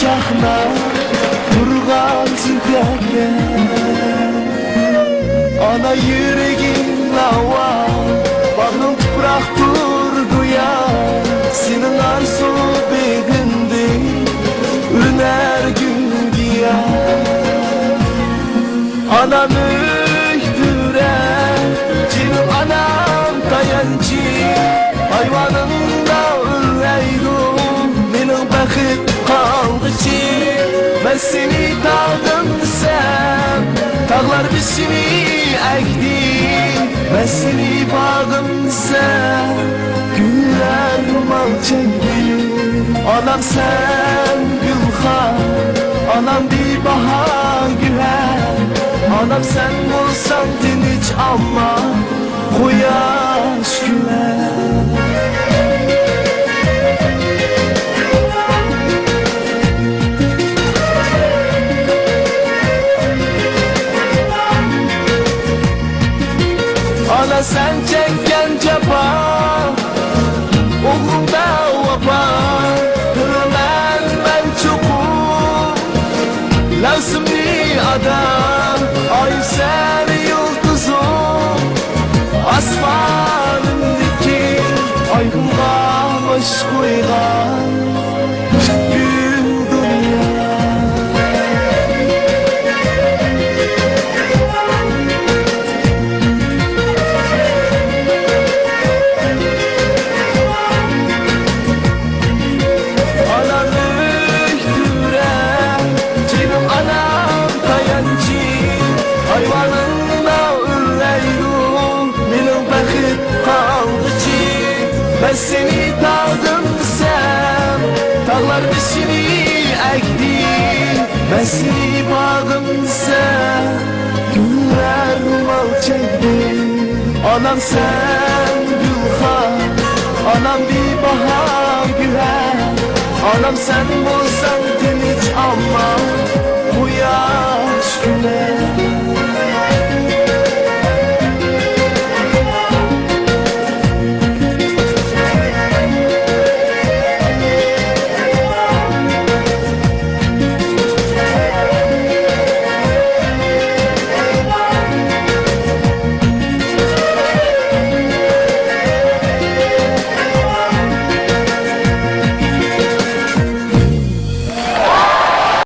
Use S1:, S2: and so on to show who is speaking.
S1: çakna durgan zühretle. Ana yüreğim lava, bağrım toprak durguya. Senin arzu begindi, üner gülgiye. Anam öktüre, canım anam tayancı. Hayvanımda üreydim, benim bakıp kaldıcı. Ben seni dağdım desem, dağlar biçimi ekti. Ben seni bağım desem, güller mal çekti. Anam sen gülhan, anam bir bahar güler. Anam sen olsan dinç ama koyaş güler. Ana sen çekken cefa, oğlumda vapa. Ben çokum, lazım bir adam. Ay sen yıldızım, asmanımdaki. Ayrılma baş koygan gül dünya. Anam öktüre, canım anam tayancı. Hayvanımda üreydim, benim bakıp kaldıcı. Ben seni dağdım desem, dağlar biçimi ekti. Ben seni bağım desem, güller mal çekti. Anam sen gülhan, anam bir bahar güler. Anam sen olsan